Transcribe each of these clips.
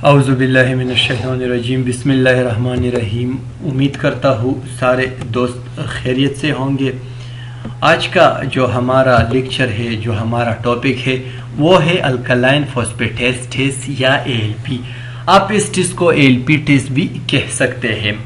औज़ुबिल्लाहि मिनश्शैतानिर्रजीम बिस्मिल्लाहिर्रहमानिर्रहीम। उम्मीद करता हूँ सारे दोस्त खैरियत से होंगे। आज का जो हमारा लेक्चर है, जो हमारा टॉपिक है, वो है अल्कलाइन फॉस्फेटेस टेस्ट या एएलपी। आप इस टेस्ट को एएलपी टेस्ट भी कह सकते हैं।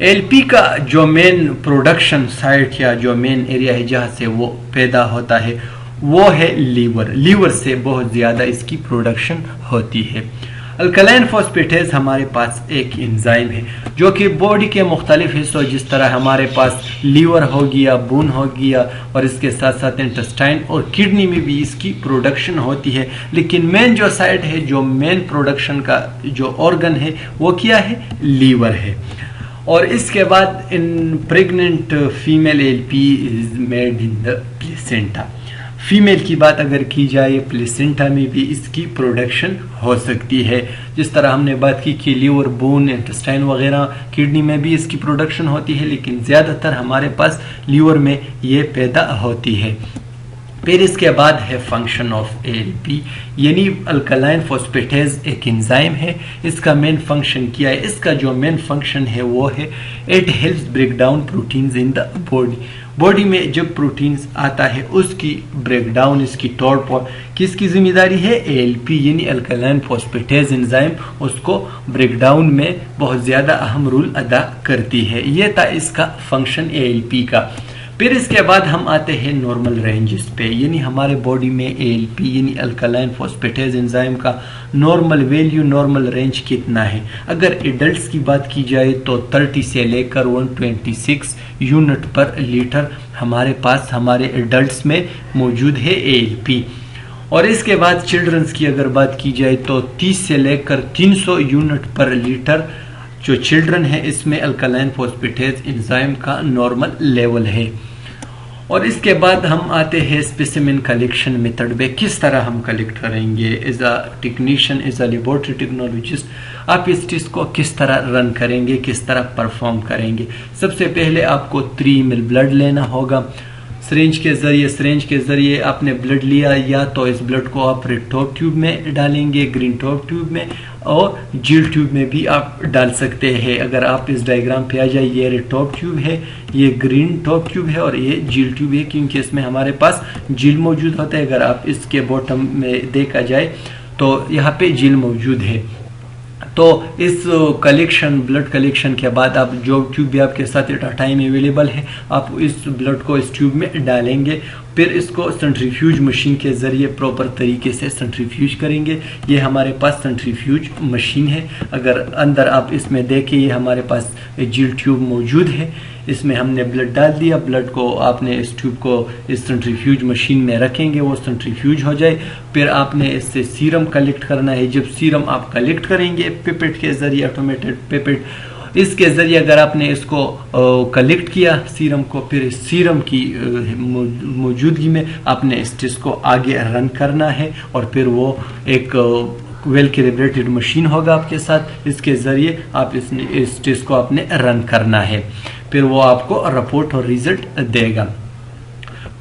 एएलपी का जो मेन प्रोडक्शन साइट या जो मेन एरिया है जहाँ से वो पैदा होता है वो है लीवर से बहुत ज़्यादा इसकी प्रोडक्शन होती है। अल्कलाइन फॉस्फेटेज हमारे पास एक एंजाइम है जो कि बॉडी के मुख्तलिफ हिस्सों, जिस तरह हमारे पास लीवर हो गया, बोन हो गया और इसके साथ साथ इंटेस्टाइन और किडनी में भी इसकी प्रोडक्शन होती है। लेकिन मेन जो साइट है, जो मेन प्रोडक्शन का जो ऑर्गन है वो क्या है? लीवर है। और इसके बाद in pregnant female ALP is made in the placenta. Female की बात अगर की जाए, प्लेसेंटा में भी इसकी प्रोडक्शन हो सकती है। जिस तरह हमने बात की कि लीवर, बोन, इंटेस्टाइन वगैरह, किडनी में भी इसकी प्रोडक्शन होती है, लेकिन ज़्यादातर हमारे पास लीवर में ये पैदा होती है। फिर इसके बाद है फंक्शन ऑफ एएलपी, यानी अल्कलाइन फॉस्फेटेज एक एंजाइम है। इसका मेन फंक्शन क्या है? इसका जो मेन फंक्शन है वो है it helps break down proteins in the body में जब प्रोटीन्स आता है उसकी ब्रेकडाउन, इसकी तोड़ फोड़ किसकी जिम्मेदारी है? एएलपी यानी अल्कलाइन फॉस्फेटेज एंजाइम उसको ब्रेकडाउन में बहुत ज़्यादा अहम रोल अदा करती है। ये था इसका फंक्शन एएलपी का। फिर इसके बाद हम आते हैं नॉर्मल रेंजेस पे, यानी हमारे बॉडी में एएलपी यानी अल्कलाइन फॉस्फेटेज एंजाइम का नॉर्मल वैल्यू, नॉर्मल रेंज कितना है? अगर एडल्ट्स की बात की जाए तो 30 से लेकर 126 यूनिट पर लीटर हमारे पास हमारे एडल्ट्स में मौजूद है एएलपी। और इसके बाद चिल्ड्रंस की अगर बात की जाए तो 30 से लेकर 300 यूनिट पर लीटर जो चिल्ड्रन है इसमें अल्कलाइन फॉस्फेटेज एंजाइम का नॉर्मल लेवल है। और इसके बाद हम आते हैं स्पेसिमेन कलेक्शन मेथड पे। किस तरह हम कलेक्ट करेंगे? As a technician, as a laboratory technologist आप इस टेस्ट को किस तरह रन करेंगे, किस तरह परफॉर्म करेंगे? सबसे पहले आपको 3 ml ब्लड लेना होगा। सिरिंज के जरिए आपने ब्लड लिया, या तो इस ब्लड को आप रेड टॉप ट्यूब में डालेंगे, ग्रीन टॉप ट्यूब में, और जील ट्यूब में भी आप डाल सकते हैं। अगर आप इस डायग्राम पे आ जाए, ये रेड टॉप ट्यूब है, ये ग्रीन टॉप ट्यूब है और ये जील ट्यूब है, क्योंकि इसमें हमारे पास जील मौजूद होता है। अगर आप इसके बॉटम में देखा जाए तो यहाँ पे जील मौजूद है। तो इस कलेक्शन, ब्लड कलेक्शन के बाद आप जो ट्यूब भी आपके साथ एट अ टाइम अवेलेबल है, आप इस ब्लड को इस ट्यूब में डालेंगे। फिर इसको सेंट्रीफ्यूज मशीन के जरिए प्रॉपर तरीके से सेंट्रीफ्यूज करेंगे। ये हमारे पास सेंट्रीफ्यूज मशीन है। अगर अंदर आप इसमें देखें, ये हमारे पास जील ट्यूब मौजूद है। इसमें हमने ब्लड डाल दिया, ब्लड को आपने इस ट्यूब को इस सेंट्रीफ्यूज मशीन में रखेंगे, वो सेंट्रीफ्यूज हो जाए। फिर आपने इससे सीरम कलेक्ट करना है। जब सीरम आप कलेक्ट करेंगे पिपेट के जरिए, ऑटोमेटेड पिपेट, इसके जरिए अगर आपने इसको कलेक्ट किया सीरम को, फिर इस सीरम की मौजूदगी में आपने इस टेस्ट को आगे रन करना है। और फिर वो एक वेल कैलिब्रेटेड मशीन होगा आपके साथ, इसके जरिए आप इस टेस्ट को आपने रन करना है। फिर वो आपको रिपोर्ट और रिजल्ट देगा।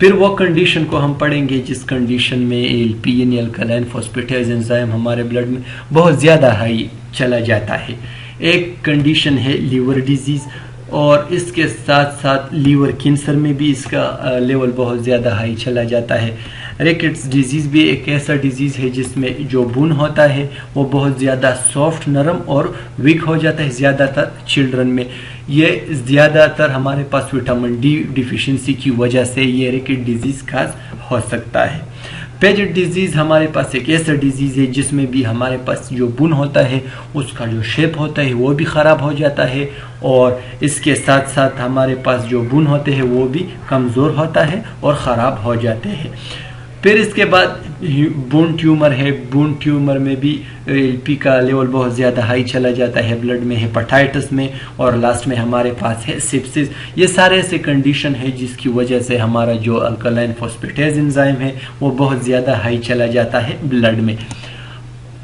फिर वो कंडीशन को हम पढ़ेंगे जिस कंडीशन में एएलपी यानी अल्कलाइन फॉस्फेटेज एंजाइम हमारे ब्लड में बहुत ज़्यादा हाई चला जाता है। एक कंडीशन है लीवर डिजीज़, और इसके साथ साथ लीवर कैंसर में भी इसका लेवल बहुत ज़्यादा हाई चला जाता है। रिकेट्स डिजीज़ भी एक ऐसा डिजीज़ है जिसमें जो बोन होता है वो बहुत ज़्यादा सॉफ्ट, नरम और वीक हो जाता है ज़्यादातर चिल्ड्रन में। ये ज़्यादातर हमारे पास विटामिन डी डिफिशिएंसी की वजह से ये रिकेट डिजीज़ खास हो सकता है। पेजेट डिजीज़ हमारे पास एक ऐसा डिजीज़ है जिसमें भी हमारे पास जो बोन होता है उसका जो शेप होता है वो भी ख़राब हो जाता है, और इसके साथ साथ हमारे पास जो बोन होते हैं वो भी कमज़ोर होता है और ख़राब हो जाते हैं। फिर इसके बाद बोन ट्यूमर है। बोन ट्यूमर में भी एएलपी का लेवल बहुत ज़्यादा हाई चला जाता है ब्लड में, हेपेटाइटिस में, और लास्ट में हमारे पास है सेप्सिस। ये सारे ऐसे कंडीशन है जिसकी वजह से हमारा जो अल्कलाइन फॉस्फेटेज एंजाइम है वो बहुत ज़्यादा हाई चला जाता है ब्लड में।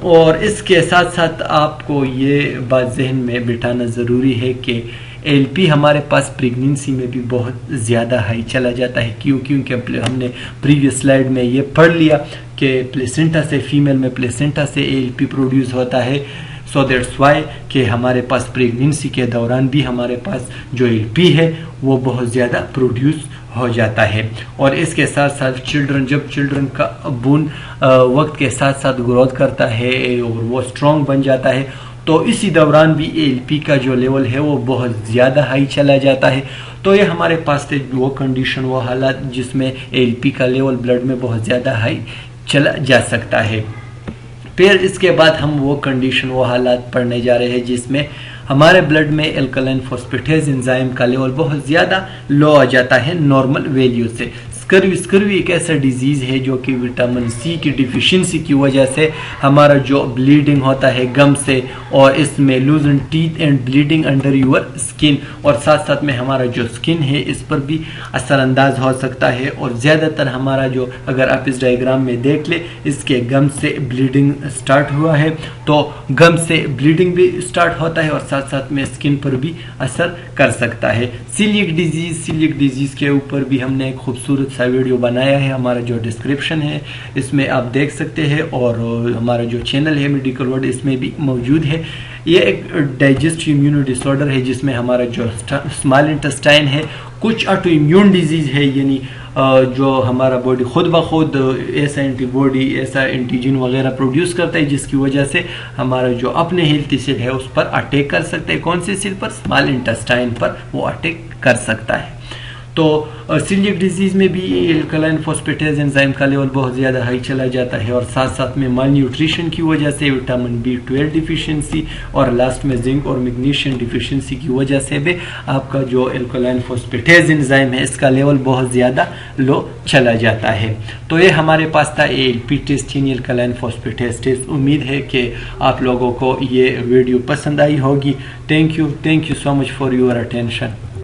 और इसके साथ साथ आपको ये बात जहन में बिठाना ज़रूरी है कि एएलपी हमारे पास प्रेगनेंसी में भी बहुत ज़्यादा हाई चला जाता है। क्योंकि हमने प्रीवियस स्लाइड में ये पढ़ लिया कि प्लेसेंटा से, फीमेल में प्लेसेंटा से एएलपी प्रोड्यूस होता है। सो दैट्स वाई कि हमारे पास प्रेगनेंसी के दौरान भी हमारे पास जो एलपी है वो बहुत ज़्यादा प्रोड्यूस हो जाता है। और इसके साथ साथ जब चिल्ड्रन का बून वक्त के साथ साथ ग्रोथ करता है और वो स्ट्रॉन्ग बन जाता है, तो इसी दौरान भी एलपी का जो लेवल है वो बहुत ज़्यादा हाई चला जाता है। तो ये हमारे पास वो कंडीशन, वो हालात जिसमें एलपी का लेवल ब्लड में बहुत ज़्यादा हाई चला जा सकता है। फिर इसके बाद हम वो कंडीशन, वो हालात पढ़ने जा रहे हैं जिसमें हमारे ब्लड में एल्कलाइन फॉस्फेटेज एंजाइम का लेवल बहुत ज़्यादा लो आ जाता है नॉर्मल वैल्यू से। स्कर्वी एक ऐसा डिजीज़ है जो कि विटामिन सी की डिफिशिएंसी की वजह से हमारा जो ब्लीडिंग होता है गम से, और इसमें loosen teeth and bleeding under your skin, और साथ साथ में हमारा जो स्किन है इस पर भी असरअंदाज हो सकता है। और ज़्यादातर हमारा जो, अगर आप इस डायग्राम में देख ले, इसके गम से ब्लीडिंग स्टार्ट हुआ है, तो गम से ब्लीडिंग भी स्टार्ट होता है और साथ साथ में स्किन पर भी असर कर सकता है। सीलिएक डिजीज़ के ऊपर भी हमने एक खूबसूरत सा वीडियो बनाया है, हमारा जो डिस्क्रिप्शन है इसमें आप देख सकते हैं, और हमारा जो चैनल है मेडिकल वर्ल्ड इसमें भी मौजूद है। ये एक डाइजेस्टिव इम्यूनो डिसऑर्डर है जिसमें हमारा जो स्मॉल इंटेस्टाइन है, कुछ ऑटो इम्यून डिजीज़ है, यानी जो हमारा बॉडी खुद ब खुद ऐसा एंटीबॉडी, ऐसा एंटीजन वगैरह प्रोड्यूस करता है जिसकी वजह से हमारा जो अपने हेल्थी सेल है उस पर अटैक कर सकता है। कौन से सेल पर? स्मॉल इंटेस्टाइन पर वो अटैक कर सकता है। तो सीलिएक डिजीज़ में भी एल्कलाइन फॉस्फेटेज एंजाइम का लेवल बहुत ज़्यादा हाई चला जाता है, और साथ साथ में माल न्यूट्रिशन की वजह से विटामिन B12 डिफिशिएंसी और लास्ट में जिंक और मैग्नीशियम डिफिशिएंसी की वजह से भी आपका जो एल्कलाइन फॉस्फेटेज एंजाइम है इसका लेवल बहुत ज़्यादा लो चला जाता है। तो ये हमारे पास था ALP test, alkaline phosphatase test. उम्मीद है कि आप लोगों को ये वीडियो पसंद आई होगी। Thank you so much for your attention.